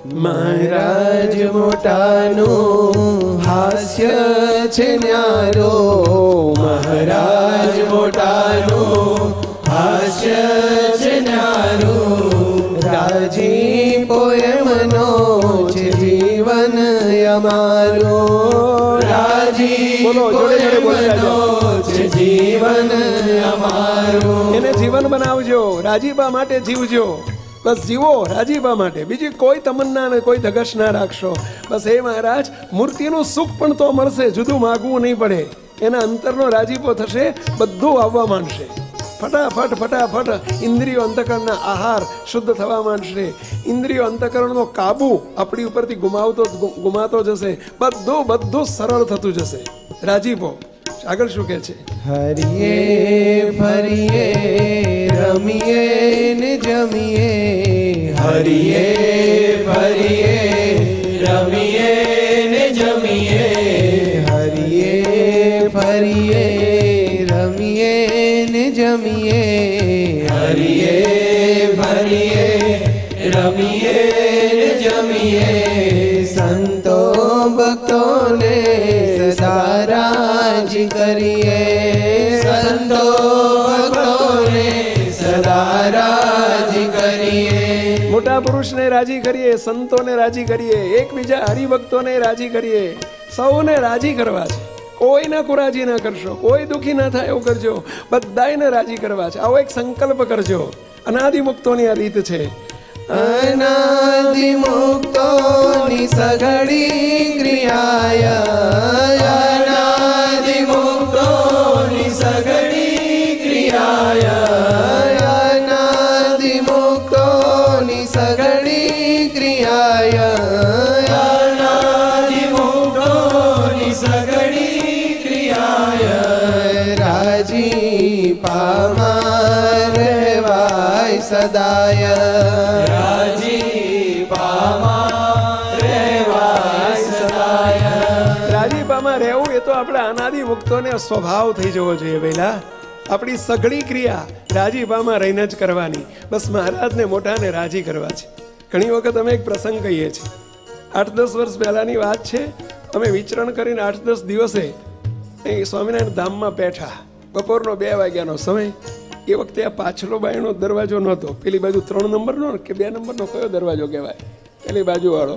મહારાજ મોટાનું હાસ્ય છે ન્યારો, મહારાજ મોટાનું હાસ્ય છે ન્યારો, રાજી પોયમનો છે જીવન અમારો, રાજી પોયમનો છે જીવન અમારો. એને જીવન બનાવજો, રાજીબા માટે જીવજો, બસ જીવો રાજીબા માટે, બીજી કોઈ તમન્ના ને કોઈ ધગશ ના રાખશો. બસ હે મહારાજ, મૂર્તિનું સુખ પણ તો મળશે, જુદું માગવું નહીં પડે, એના અંતરનો રાજીપો થશે, બધું આવવા માંડશે. ફટાફટ ફટાફટ ઇન્દ્રિયો અંતકરણના આહાર શુદ્ધ થવા માંડશે, ઇન્દ્રિયો અંતકરણનો કાબુ આપણી ઉપરથી ગુમાતો જશે, બધું સરળ થતું જશે. રાજીપો. આગળ શું કહે છે? હરિયે ફરિયે રમીએ ને જમીએ, હરિયે ફરિયે રમીએ ને જમીએ, હરિયે ફરિયે રમીએ ને જમીએ, હરિયે ફરિયે રમીએ ને જમીએ, સંતો ભક્તોને સદા રાજી કરીએ, સંતો ભક્તોને સદા રાજી કરીએ. મોટા પુરુષને રાજી કરીએ, સંતોને રાજી કરીએ, એકબીજા હરિભક્તોને રાજી કરીએ, સૌને રાજી કરવા છે. કોઈને કુરાજી ના કરશો, કોઈ દુઃખી ના થાય એવું કરજો, બધાને રાજી કરવા છે. આવો એક સંકલ્પ કરજો. અનાદિ મુક્તોની આ રીત છે. અનાદિ મુક્તોની સઘળી ક્રિયાય, અનાદિ મુક્તોની સઘળી ક્રિયાય, અનાદિ મુક્તોની સઘળી ક્રિયાય, અનાદિ મુક્તોની સઘળી ક્રિયાય, રાજી પામા રહેવાય સદાય, રાજીપામાં રહેવું એ તો આપણા અનાદિ મુક્તોને સ્વભાવ થઈ જવો જોઈએ. પહેલા આપણી સઘળી ક્રિયા રાજીપામાં રહીને જ કરવાની. બસ મહારાજને મોટાને રાજી કરવા છે. ઘણી વખત અમે એક પ્રસંગ કહીએ છીએ. 8-10 વર્ષ પહેલાની વાત છે. અમે વિચરણ કરીને 8-10 દિવસે અહીં સ્વામિનારાયણ ધામમાં બેઠા. બપોરનો 2 વાગ્યાનો સમય. એ વખતે આ પાછલો બાયનો દરવાજો નહોતો. પેલી બાજુ 3 નંબરનો કે 2 નંબરનો કયો દરવાજો કહેવાય? પેલી બાજુ વાળો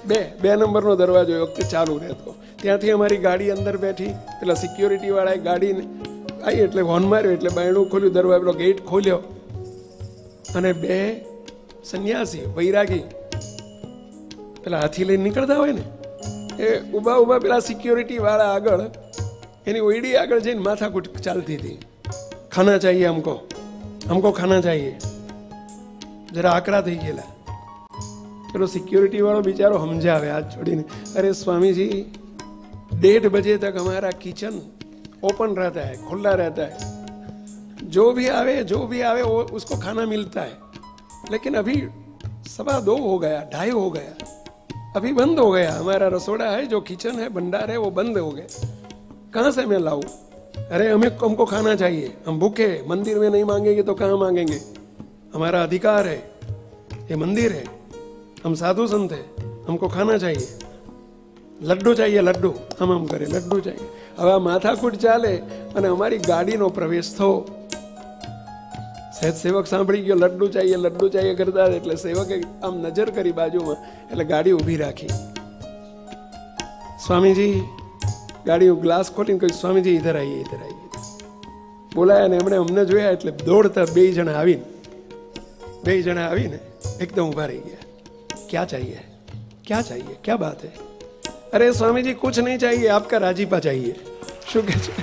2 નંબરનો દરવાજો એ વખતે ચાલુ રહેતો. ત્યાંથી અમારી ગાડી અંદર બેઠી. પેલા સિક્યોરિટી વાળાએ ગાડીને આવી એટલે હોર્ન માર્યો, એટલે બાયણું ખોલ્યું, દરવાજો ગેટ ખોલ્યો, અને 2 સંન્યાસી વૈરાગી પેલા હાથી લઈને નીકળતા હોય ને, એ ઊભા પેલા સિક્યોરિટી વાળા આગળ એની ઓયડી આગળ જઈને માથાકૂટ ચાલતી હતી. ખાના ચાહીએ हमको खाना चाहिए. જરા આકરા થઈ ગયેલા. પેલો સિક્યોરિટી વાળો બિચારો સમજાવે હાથ જોડીને, अरे स्वामी जी 1:30 बजे तक हमारा किचन ओपन रहता है, खुला रहता है, जो भी आवे वो उसको खाना मिलता है, लेकिन अभी 2:15 हो गया, 2:30 हो गया, अभी बंद हो गया. हमारा रसोड़ा है, जो किचन है, भंडार है, वो बंद हो गए. कहाँ से मैं लाऊं? अरे हमको खाना चाहिए, हम भूखे, मंदिर में नहीं मांगेंगे तो कहाँ मांगेंगे? हमारा अधिकार है, ये मंदिर है, हम साधु संत है, हमको खाना चाहिए, लड्डू चाहिए, लड्डू हम करे, लड्डू चाहिए. હવે માથાકૂટ ચાલે અને અમારી ગાડીનો પ્રવેશ થયો. સહેજ સેવક સાંભળી ગયો, લડ્ડુ ચાહીએ કરતા, એટલે સેવકે આમ નજર કરી બાજુમાં, એટલે ગાડી ઊભી રાખી. સ્વામીજી ગાડી ગ્લાસ ખોલીને કહ્યું, સ્વામીજી ઇધર આવીએ. બોલાયા ને એમણે અમને જોયા એટલે દોડતા 2 જણા આવીને એકદમ ઉભા રહી ગયા. क्या चाहिए, क्या बात है? अरे स्वामी जी कुछ नहीं चाहिए, आपका राजीपा चाहिए. શું કહે છે?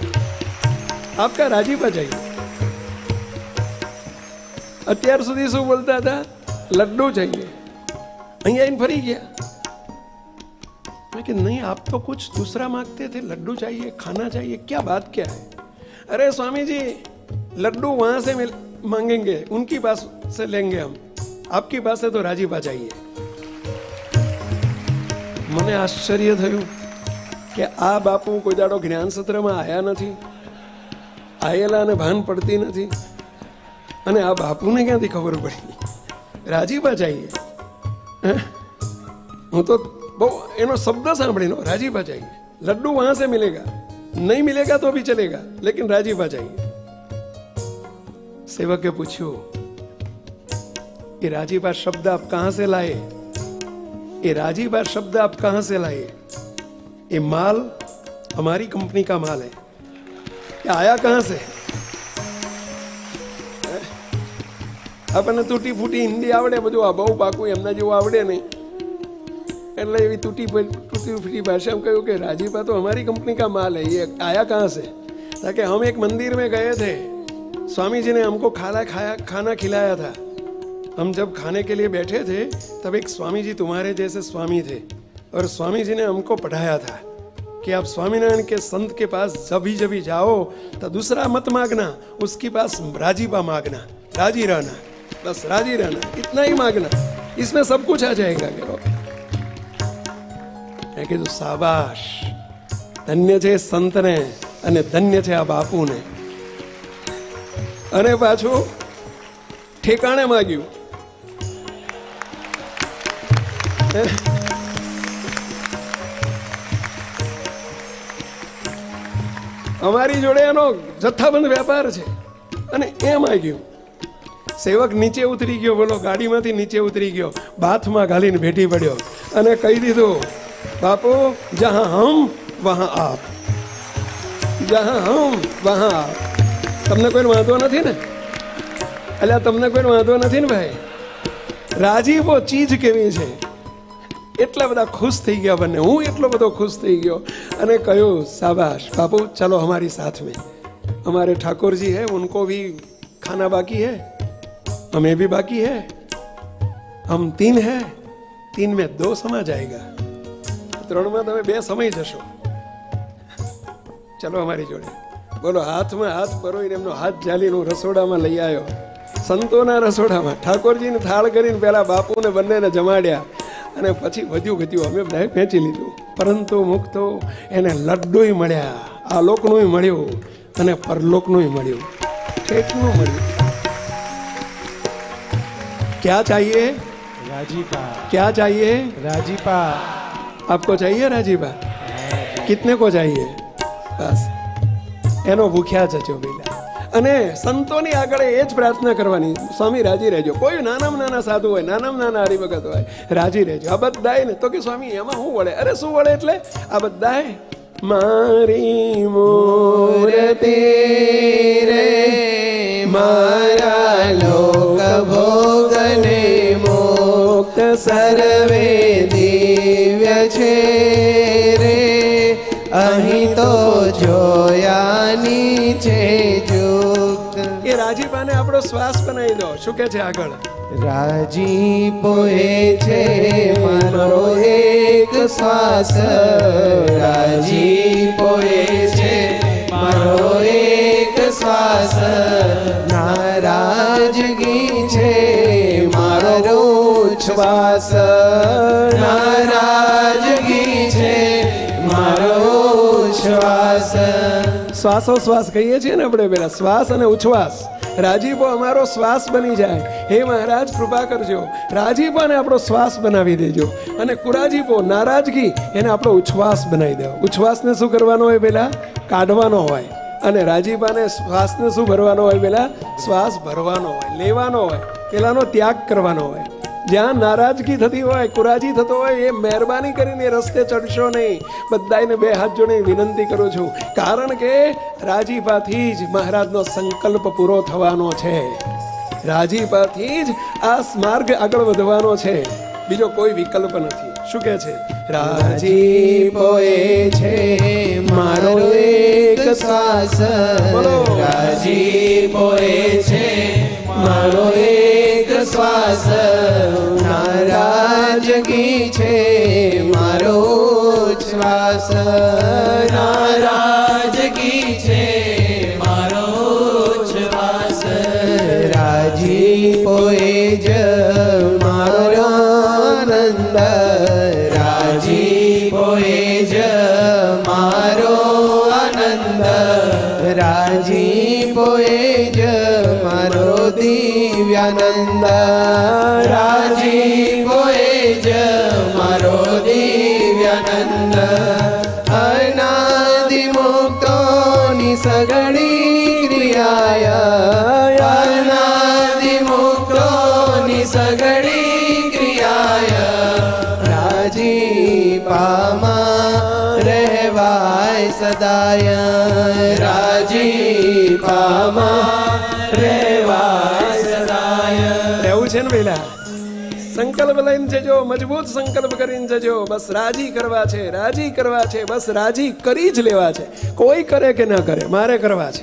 आपका राजीपा चाहिए. અત્યાર સુધી શું બોલતા હતા? लड्डू चाहिए. અહીંયા આવીને ફરી ગયા. मैं कि नहीं, आप तो कुछ दूसरा मांगते थे, लड्डू चाहिए, खाना चाहिए, क्या बात क्या है? अरे स्वामी जी लड्डू वहां से मांगेंगे, उनकी पास से लेंगे हम, आपकी पास से तो राजीपा चाहिए. મને આશ્ચર્ય થયું કે આ બાપુ કોઈ દાડો જ્ઞાન સત્રમાં આયા નથી, આયેલા અને ભાન પડતી નથી, અને આ બાપુને ક્યાંથી ખબર પડી રાજીપા ચાહીએ? હું તો બહુ એનો શબ્દ સાંભળીનો રાજીપા चाहिए, लड्डू वहां से मिलेगा, नहीं मिलेगा तो भी चलेगा, लेकिन राजीपा चाहिए। सेवक के पूछ्યું ये राजीपा शब्द आप कहां से लाए, ये राजीपा शब्द आप कहां से लाए? ये माल हमारी कंपनी का माल है, ये आया कहां से? આપણને તૂટી ફૂટી હિન્દી આવડે બધું, આ બહુ પાકું એમના જેવું આવડે નહીં, એટલે એવી તૂટી फूटी भाषा में कहूँ कि राजीपा तो हमारी कंपनी का माल है, ये आया कहाँ से? ताकि हम एक मंदिर में गए थे, स्वामी जी ने हमको खाना खिलाया था। हम जब खाने के लिए बैठे थे तब एक स्वामी जी तुम्हारे जैसे स्वामी थे, और स्वामी जी ने हमको पढ़ाया था कि आप स्वामीनारायण के संत के पास जब भी जाओ तो दूसरा मत मांगना, उसके पास राजीपा मांगना, राजी रहना, बस राजी रहना, इतना ही मांगना, इसमें सब कुछ आ जाएगा। કીધું શાબાશ, ધન્ય છે સંતને અને ધન્ય છે આ બાપુને। અને પાછું ઠેકાણે માગ્યું। અમારી જોડે એનો જથ્થાબંધ વેપાર છે અને એ માગ્યું। સેવક નીચે ઉતરી ગયો, બોલો ગાડીમાંથી નીચે ઉતરી ગયો, બાથમાં ઘાલીને ભેટી પડ્યો અને કહી દીધું, बापू जहां हम वहां आप, जहां हम वहां आप। તમને કોઈ વાંધો નથી ને? અલ્યા તમને કોઈ વાંધો નથી ને ભાઈ? રાજીપો ચીજ કેવી છે, એટલા બધા ખુશ થઈ ગયા બંને, હું એટલો બધો ખુશ થઈ ગયો અને કહ્યું શાબાશ बापू चलो हमारी साथ में, हमारे ठाकुर जी है उनको भी खाना बाकी है, हमें भी बाकी है, हम 3 है, 3 में 2 समा जाएगा, 3 में તમે 2 સમય જશો, ચલો અમારી જોડે। બોલો હાથમાં હાથ પરોઈને એમનો હાથ ઝાલીને રસોડામાં લઈ આવ્યો, સંતોના રસોડામાં ઠાકોરજીને થાળ કરીને પેલા બાપુને બંનેને જમાડ્યા અને પછી વધ્યું અમે બધાએ ફેંચી લીધું। પરંતુ મુક્તો એને લડ્ડુય મળ્યા, આ લોકનું મળ્યું અને પરલોકનું મળ્યું, ઠેઠનું મળ્યું। क्या चाहिए? राजीपा। क्या चाहिए? राजीपा। आपको चाहिए राजीपा? कितने को चाहिए? बस એનો ભૂખ્યા જજો બેલા। અને સંતોની આગળ એ જ પ્રાર્થના કરવાની, સ્વામી રાજી રહેજો। કોઈ નાનામાં નાના સાધુ હોય, નાનામાં નાના હરિભગત હોય, રાજી રહેજો। આ બધાય ને તો કે સ્વામી એમાં શું વળે? અરે શું વળે એટલે આ બધાય મારી મૂર્તિ રે મારા લોક ભોગને મુક્ત સર્વે દિવ્ય છે રે, અહીં તો જોયાની છે યુક્ત। એ રાજીપાને આપણો શ્વાસ બનાવી દો। શું કે છે આગળ? રાજીપો એ છે મારો એક શ્વાસ, રાજીપો એ છે મારો એક શ્વાસ, નારાજગી છે મારો ઉચ્છ્વાસ, નારાજગી છે મારો ઉચ્છ્વાસ। શ્વાસોશ્વાસ કહીએ છીએ ને આપણે પેલા, શ્વાસ અને ઉચ્છ્વાસ। રાજીપો અમારો શ્વાસ બની જાય। હે મહારાજ કૃપા કરજો, રાજીપાને આપણો શ્વાસ બનાવી દેજો, અને કુરાજીપો નારાજગી એને આપણો ઉચ્છ્વાસ બનાવી દો। ઉચ્છ્વાસને શું કરવાનો હોય પેલા? કાઢવાનો હોય, અને રાજીપાને શ્વાસને શું ભરવાનો હોય પેલા? શ્વાસ ભરવાનો હોય, લેવાનો હોય, પેલાનો ત્યાગ કરવાનો હોય। જ્યાં નારાજગી થતી હોય, કુરાજી થતો હોય, એ મહેરબાની કરીને રસ્તે ચડશો નહીં। બધાને 2 હાથ જોડે વિનંતી કરું છું, કારણ કે રાજીપાથી જ મહારાજનો સંકલ્પ પૂરો થવાનો છે, રાજીપાથી જ આ માર્ગ આગળ વધવાનો છે, બીજો કોઈ વિકલ્પ નથી। શું કહે છે? રાજીપો એ છે મારો એક શ્વાસ, બોલો રાજીપો એ છે મારો એક શ્વાસ, નારાજગી છે મારો ઉચ્છ્વાસ, નારાજગી છે મારો ઉચ્છ્વાસ, રાજીપો એ જ મારો આનંદ, રાજીપો એ જ મારો આનંદ, રાજીપો એ જ મારો દિવ્યાનંદ, રાજીપો એ જ મારો તારો દિવ્યાનંદ અનાદિ મુક્તોની સગળી ક્રિયાય અનાદિ મુક્તોની સગળી ક્રિયાય રાજીપામાં રહેવાય સદાય રાજીપામાં રહેવાય સદાય રહેવું છે ને પેલા સંકલ્પ લઈને જજો મજબૂત સંકલ્પ કરીને જજો બસ રાજી કરવા છે રાજી કરવા છે બસ રાજી કરી જ લેવા છે કોઈ કરે કે ના કરે મારે કરવા છે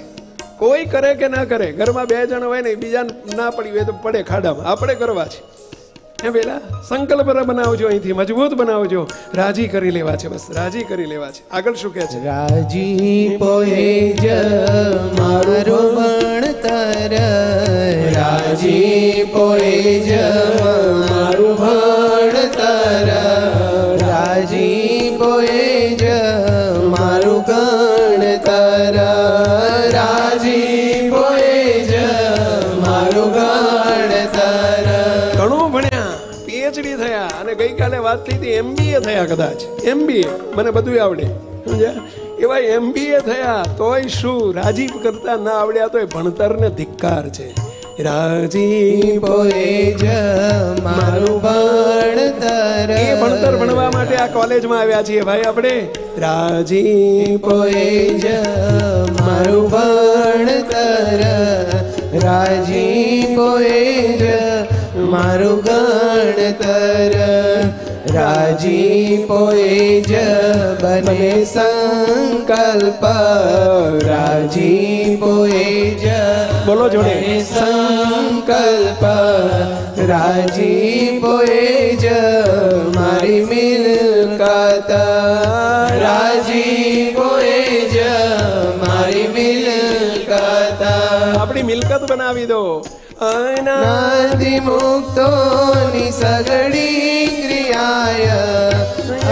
કોઈ કરે કે ના કરે ઘરમાં 2 જણ હોય ને બીજા ના પડી હોય તો પડે ખાડામાં આપણે કરવા છે હે પેલા સંકલ્પ બનાવજો અહીંથી મજબૂત બનાવજો રાજી કરી લેવા છે બસ રાજી કરી લેવા છે આગળ શું કહે છે રાજી પોએ જ મારું ભણતર રાજી પોએ જ મારું ભણતર રાજી પોએ જ મારું ગણતર રાજી પોએ જ મારું ગણતર ઘણું ભણ્યા PhD થયા અને ગઈકાલે વાત થઈ હતી MBA થયા કદાચ MBA મને બધું આવડે સમજ્યા એવા MBA થયા તોય શું રાજી કરતા ના આવડ્યા તોય ભણતરને ધિક્કાર છે રાજી પોએ જ મારું ભણતર એ ભણતર ભણવા માટે આ કોલેજમાં આવ્યા છીએ ભાઈ આપણે રાજી પોએ જ મારું ભણતર રાજી પોએ જ મારું ગણતર રાજી પોએ જ બને સંકલ્પ રાજી પોએ જ બોલો જોડે સંકલ્પ રાજી પોએ જ મારી મિલકત રાજી પોએ જ મારી મિલકત આપણી મિલકત બનાવી દો અનાદિ મુક્તોની સગળી ક્રિયાય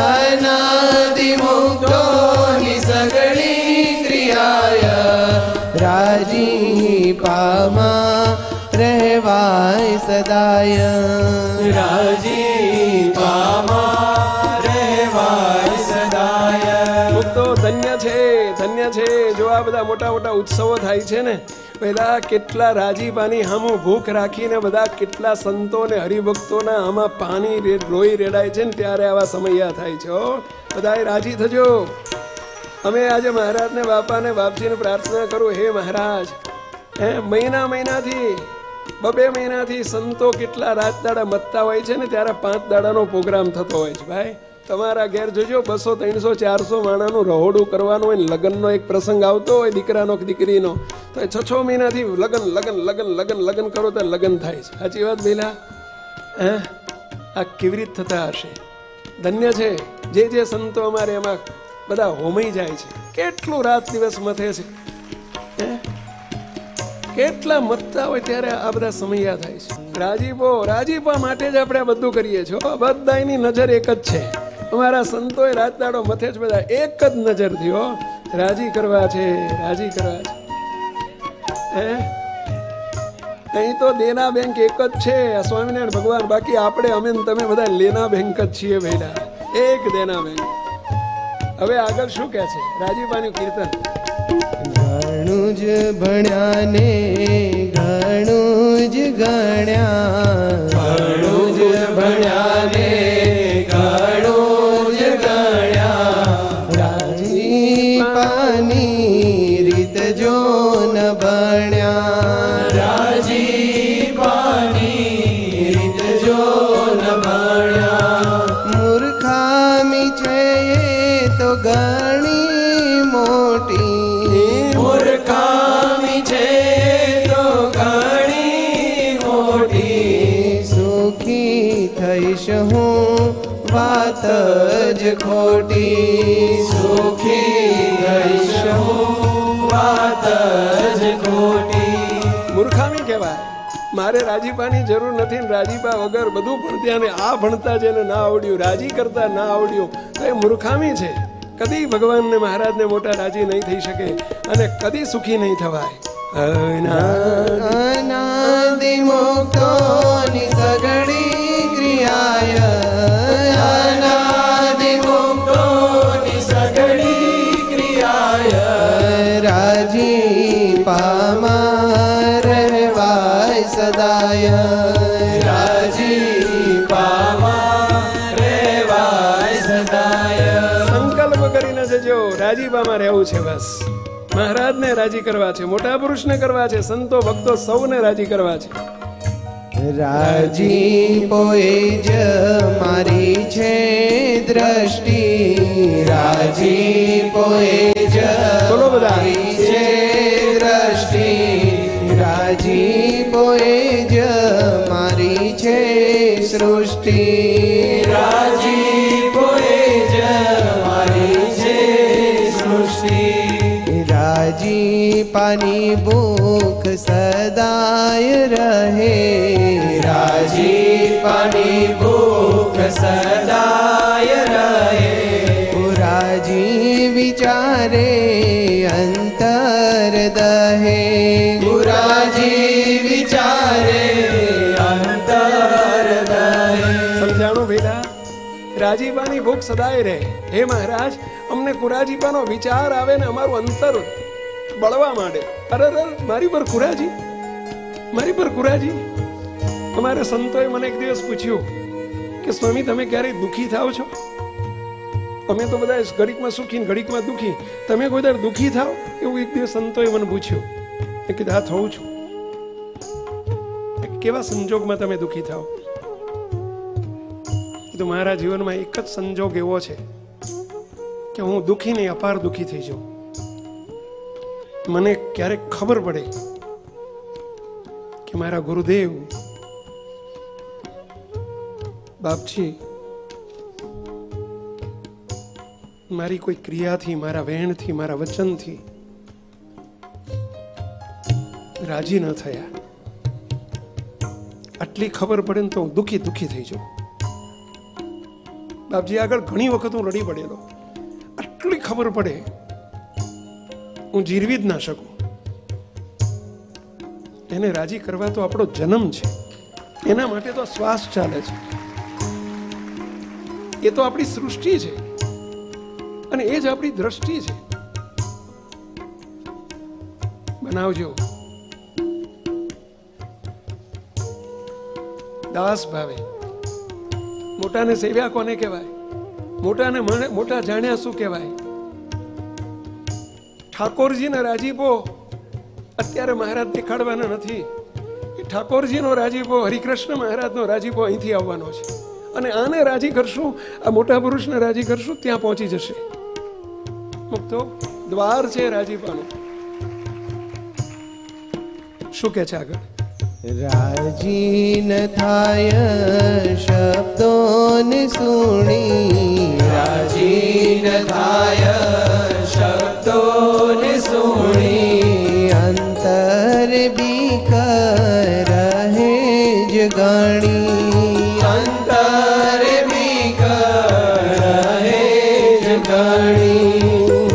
અનાદિ મુક્તોની સગળી ક્રિયાય રાજીપામાં રહેવાય સદાય રાજીપામાં રહેવાય સદાય મુક્તો ધન્ય છે જો આ બધા મોટા મોટા ઉત્સવો થાય છે ને પેલા કેટલા રાજીપાની હામું ભૂખ રાખીને બધા કેટલા સંતો ને હરિભક્તોના આમાં પાણી લોહી રેડાય છે ને ત્યારે આવા સમયા થાય છે બધાએ રાજી થજો અમે આજે મહારાજને બાપાને બાપજીને પ્રાર્થના કરું હે મહારાજ મહિનાથી 2 મહિનાથી સંતો કેટલા રાત દાડા મતતા હોય છે ને ત્યારે 5 દાડાનો પ્રોગ્રામ થતો હોય છે ભાઈ તમારા ઘેર જોજો 200 300 400 માણાનું રહોડું કરવાનું હોય ને લગ્નનો એક પ્રસંગ આવતો હોય દીકરાનો કે દીકરીનો તો 6 મહિનાથી લગ્ન કરો તો લગ્ન થાય છે સાચી વાત બેલા આ કેવી રીતે થતા હશે ધન્ય છે જે સંતો અમારે એમાં બધા હોમાઈ જાય છે કેટલું રાત દિવસ મથે છે કેટલા મતતા હોય ત્યારે આ બધા સમયા થાય છે રાજીપા માટે જ આપણે બધું કરીએ છીએ બધાની નજર એક જ છે અમારા સંતોએ રાત દાડો મથે જ બધા એક જ નજરથી રાજી કરવા છે અહીં તો દેના બેંક એક જ છે સ્વામિનારાયણ ભગવાન બાકી આપણે અમે તમે બધા લેના બેંક જ છીએ ભેડા એક દેના બેંક હવે આગળ શું કહે છે રાજીપાનું કીર્તન ઘણું જ ભણ્યા ને ઘણું જ ગણ્યા ઘણું જ ભણ્યા ને ઘણું જ ગણ્યા રાજીપાની રીત જો ન ભણ્યા રાજીપાની રીત જો ન ભણ્યા મૂર્ખામી છે તો ઘણી મોટી મૂર્ખામી છે તો ઘણી મોટી સુખી થઈશ હું વાત જ ખોટી સુખી થઈશ હું વાત જ ખોટી મૂર્ખામી કહેવાય મારે રાજીપાની જરૂર નથી ને રાજીપા વગર બધું ભણત્યા ને આ ભણતા જેને ના આવડ્યું રાજી કરતા ના આવડ્યું તો એ મૂર્ખામી છે કદી ભગવાનને મહારાજને મોટા રાજી નહીં થઈ શકે અને કદી સુખી નહીં થવાય અનાદિ મુક્તોની સગળી ક્રિયાય સદાય રાજીપામાં રેવાય સદાય. સંકલ્પ કરીને જજો, રાજીપામાં રહેવું છે બસ. મહારાજને રાજી કરવા છે, મોટા પુરુષને કરવા છે, સંતો ભક્તો સૌને રાજી કરવા છે. રાજીપોએ જ મારી છે દ્રષ્ટિ, રાજીપોએ જ બોલો બધા. મારી છે દ્રષ્ટિ, રાજીપોએ જ મારી છે સૃષ્ટિ, રાજીપોએ જ મારી છે સૃષ્ટિ. રાજીપાની ભૂખ સદાય રહે, રાજીપાની ભૂખ સદાય રહે. રાજી વિચારે અંતર દહે, રાજી વિચારે અંતર દહે. સમજાણું ભેગા? રાજીપાની ભૂખ સદાય રહે. હે મહારાજ, અમને કુરાજીપાનો વિચાર આવે ને અમારું અંતર બળવા માંડે. અરે મારી પર કુરાજી, મારી પર કુરાજી. અમારા સંતોએ મને એક દિવસ પૂછ્યું કે સ્વામી તમે ક્યારેય દુઃખી થાવ છો? અમે તો બધા ઘડીકમાં સુખી ને ઘડીકમાં દુઃખી, તમે કોઈ દર દુઃખી થાવ? એવું એક દિવસ સંતોએ મને પૂછ્યું. મેં કીધું હા થઉં છું. કેવા સંજોગમાં તમે દુઃખી થાવ? કીધું મારા જીવનમાં એક જ સંજોગ એવો છે કે હું દુઃખી નહીં, અપાર દુઃખી થઈ જાઉં. મને ક્યારેક ખબર પડે કે મારા ગુરુદેવ બાપજી મારી કોઈ ક્રિયાથી, મારા વહેણથી, મારા વચનથી રાજી ન થયા. આટલી ખબર પડે ને તો હું દુઃખી થઈ જાઉં. બાપજી આગળ ઘણી વખત હું રડી પડેલો. આટલી ખબર પડે હું જીરવી જ ના શકું. એને રાજી કરવા તો આપણો જન્મ છે, એના માટે તો શ્વાસ ચાલે છે, એ તો આપણી સૃષ્ટિ છે અને એ જ આપણી દ્રષ્ટિ છે. બનાવજો દાસ ભાવે. મોટાને સેવ્યા કોને કહેવાય? મોટાને મોટા જાણ્યા શું કહેવાય? ઠાકોરજીનો રાજીપો અત્યારે મહારાજ દેખાડવાના નથી. એ ઠાકોરજીનો રાજીપો, હરિકૃષ્ણ મહારાજનો રાજીપો અહીંથી આવવાનો છે. અને આને રાજી કરશું, આ મોટા પુરુષને રાજી કરશું, ત્યાં પહોંચી જશે. મુક્તો દ્વાર છે રાજીપાનું. શું કે છે આગળ? રાજી ન થાય શબ્દોને સુણી, રાજી ન થાય શબ્દોને સુણી. અંતર બીક રહે જ ગણી, અંતર બીક રહે જ ગણી.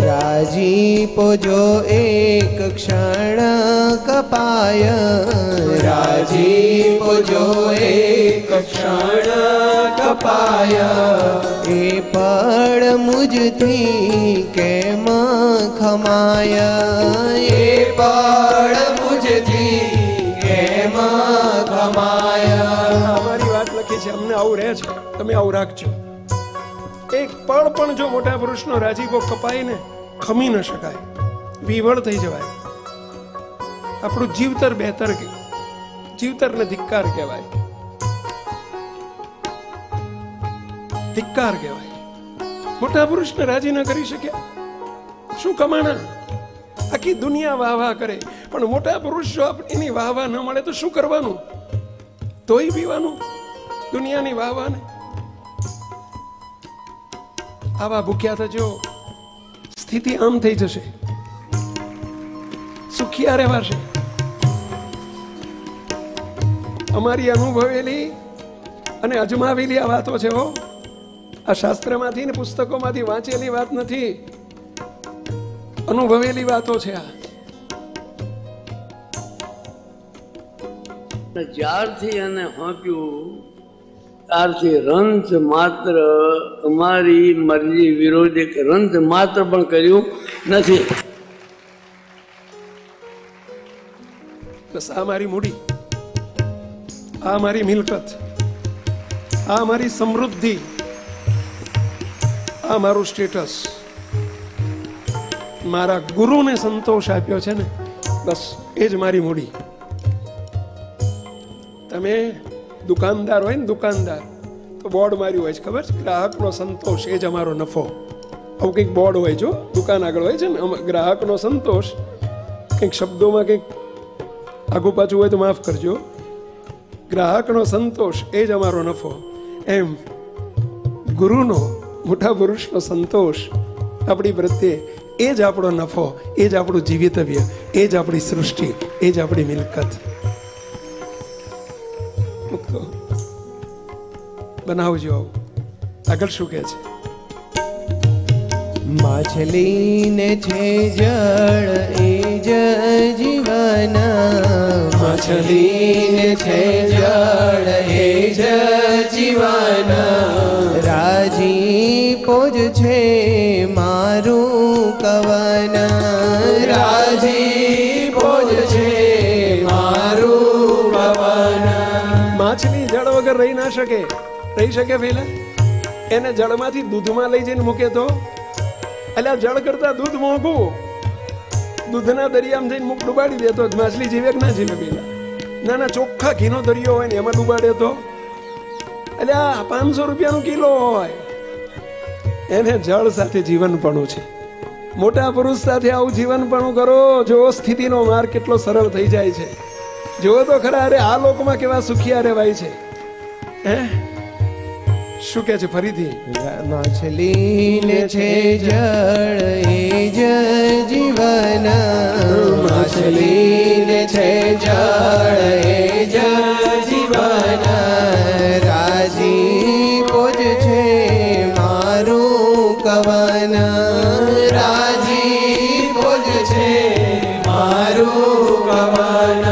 રાજીપો જો એક ક્ષણ કપાય, રાજીપો જો એક ક્ષણ કપાય. એ પળ મુજથી કેમ ખમાય, એ પળ મુજથી કેમ ખમાય. અમારી વાત લખી છે, અમને આવું રહે છે, તમે આવું રાખજો. એક પળ પણ જો મોટા પુરુષનો રાજીપો કપાય ને ખમી ન શકાય, વિવળ થઈ જવાય. આપણું જીવતર બહેતર, જીવતરને ધિક્કાર કહેવાય, ધિક્કાર કહેવાય. મોટા પુરુષને રાજી ન કરી શક્યા, શું કમાણા? આખી દુનિયા વાહ વાહ કરે, પણ મોટા પુરુષ જો એની વાહ વાહ ન મળે તો શું કરવાનું? તોય પીવાનું દુનિયાની વાહ વાહ ને. આવા ભૂખ્યા થજો, સ્થિતિ આમ થઈ જશે, સુખિયા રહેવાશે. અમારી અનુભવેલી અને અજમાવેલી આ વાતો છે. હો, આ શાસ્ત્રમાંથી ને પુસ્તકોમાંથી વાંચેલી વાત નથી, અનુભવેલી વાતો છે. આ જ્યારથી એને સોંપ્યું ત્યારથી રંત માત્ર અમારી મરજી વિરોધે રંત માત્ર પણ કર્યું નથી. બસ આ મારી મૂડી. આ મારી મિલકત, આ મારી સમૃદ્ધિ, આ મારું સ્ટેટસ, મારા ગુરુને સંતોષ આપ્યો છે ને, બસ એ જ મારી મૂડી. તમે દુકાનદાર હોય ને, દુકાનદાર તો બોર્ડ માર્યું હોય છે, ખબર છે? ગ્રાહકનો સંતોષ એ જ અમારો નફો. આવું કંઈક બોર્ડ હોય, જો દુકાન આગળ હોય છે ને, ગ્રાહકનો સંતોષ. કંઈક શબ્દોમાં કંઈક આગુ પાછું હોય તો માફ કરજો. ગ્રાહકનો સંતોષ એ જ અમારો નફો. એમ ગુરુનો, મોટા પુરુષનો સંતોષ આપણી પ્રત્યે એ જ આપણો નફો, એ જ આપણું જીવિતવ્ય, એ જ આપણી સૃષ્ટિ, એ જ આપણી મિલકત. મુક્તો બનાવજો. આગળ શું કહે છે? માછલીને છે જળ એ જ જીવન, માછલીને છે જળ એ જ જીવન, રાજીપો જ છે મારું કવન, રાજીપો જ છે મારું કવન. માછલી જળ વગર રહી ના શકે. રહી શકે પેલા? એને જળમાંથી દૂધમાં લઈ જઈને મૂકે તો એટલે જળ કરતા દૂધ મોંઘું. દૂધના દરિયામાં જઈને મુખ ડુબાડી દે તો માછલી જીવે કે ના જીવે? પેલા નાના ચોખ્ખા ઘીનો દરિયો હોય ને એમાં ડુબાડે તો એટલે 500 રૂપિયાનો કિલો હોય. એને જળ સાથે જીવનપણું છે. મોટા પુરુષ સાથે આવું જીવનપણું કરો, જો સ્થિતિનો માર્ગ કેટલો સરળ થઈ જાય છે. જો તો ખરા. અરે આ લોકમાં કેવા સુખિયા રહેવાય છે. હે શું કે છે ફરીથી? માછલીને છે જળ એ જ જીવન, માછલીને છે જળ એ જ જીવન, રાજીપો જ છે મારું કવન, રાજીપો જ છે મારું કવન,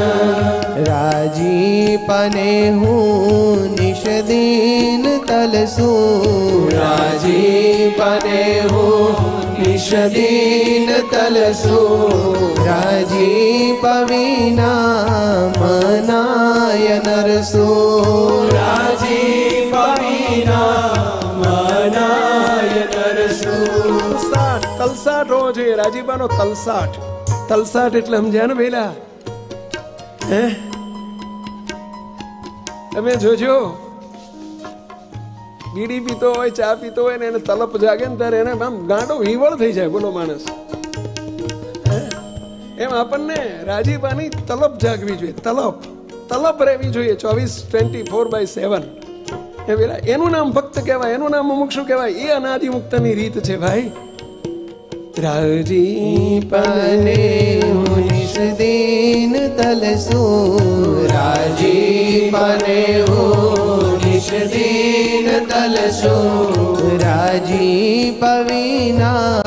રાજીપને હું નિષદીન તલસું, રાજીપને હું નિષદીન તલસું, રાજીપ વિના મનાય નરસું, રાજીપ વિના મનાય નરસું. તલસાટ હોવો જોઈએ. રાજીપાનો તલસાટ. તલસાટ એટલે સમજ્યા ને પેલા? હે તમે જોજો, બીડી પીતો હોય, ચા પીતો હોય ને એને તલપ જાગે ને ત્યારે એને આમ ગાંડો હિવળ થઈ જાય. બોલો માણસ. એમ આપણને રાજીપાની તલપ જાગવી જોઈએ. તલપ રહેવી જોઈએ 24/7. એ પેલા એનું નામ ભક્ત કહેવાય, એનું નામ મુમુક્ષુ કહેવાય. એ અનાદિ મુક્તની રીત છે ભાઈ. રાજીપને હું નિષદીન તલસું, રાજીપને હું નિષદીન તલસું, રાજીપ વિના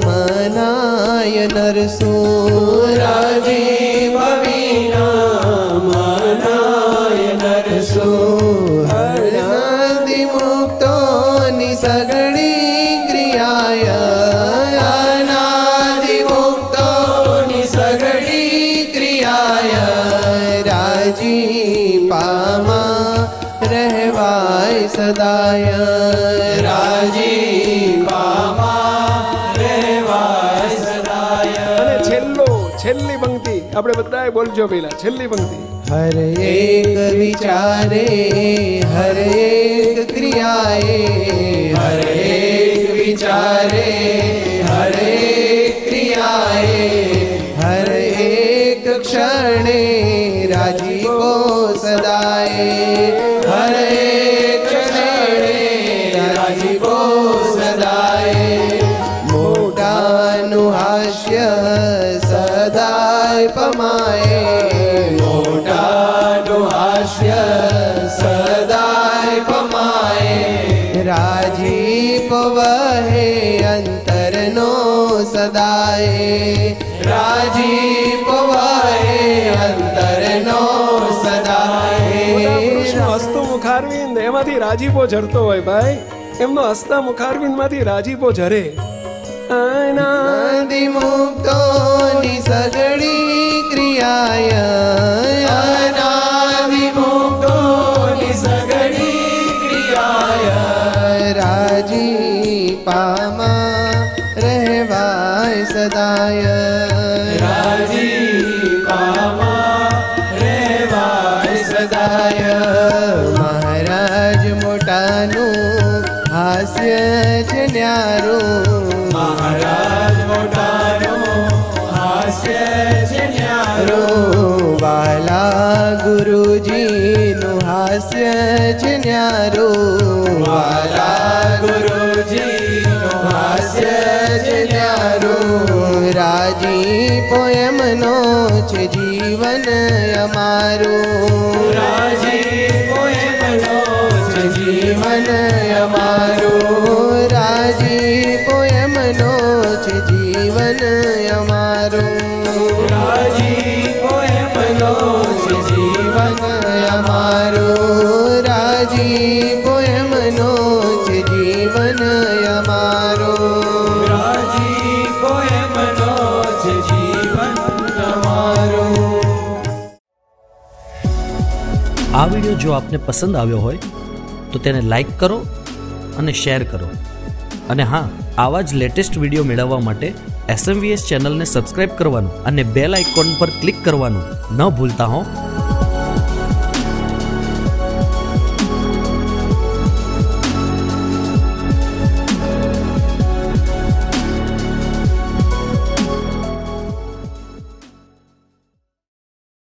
મનાય નરસું, રાજીપ વિના મનાય નરસું. અનાદિ મુક્તોની સગળી ક્રિયાય, અનાદિ મુક્તોની સગળી ક્રિયાય, રાજીપામાં રહેવાય સદાય, રાજીપામાં રહેવાય સદાય. અને છેલ્લી પંક્તિ આપણે બધાએ બોલજો પેલા. છેલ્લી પંક્તિ. હર એક વિચારે હર એક ક્રિયાએ, હર એક વિચારે હર એક ક્રિયાએ, હર એક ક્ષણે રાજીપો સદાય, હર એક ક્ષણે રાજીપો સદાય. મોટાનું હાસ્ય સદાય પમાય, મોટાનું હાસ્ય સદાય પમાય, રાજીપ વહે અંતરનો સદાય, રાજીપ વહે અંતરનો સદાય. હસ્તો મુખારવિંદ એમાંથી રાજીપો ઝરતો હોય ભાઈ. એમનો હસ્તા મુખારવિંદ માંથી રાજીપો ઝરે. અનાદિ મુક્તોની સગળી ક્રિયાય, અનાદિ મુક્તો સદાય રાજીપામાં રહેવાય સદાય મહારાજ મોટાનું હાસ્ય છે ન્યારું મહારાજ મોટાનું હાસ્ય છે ન્યારું વાલા ગુરુજીનું હાસ્ય છે ન્યારું વાલા ગુરુજીનું હાસ્ય છે ન્યારું રાજીપો એમનો છે જીવન અમારું રાજીપો એમનો છે જીવન અમારું રાજીપો એમનો છે જીવન અમારું રાજીપો એમનો છે જીવન અમારું રાજીપો એમનો છે જીવન અમારું રાજીપો એમનો છે જીવન અમારું। આ વિડીયો જો આપને પસંદ આવ્યો હોય તો તેને લાઈક કરો અને શેર કરો અને હા, આવા જ લેટેસ્ટ વિડીયો મેળવવા માટે SMVS ચેનલને સબસ્ક્રાઇબ કરવાનું અને બેલ આઇકોન પર ક્લિક કરવાનું ન ભૂલતા હો।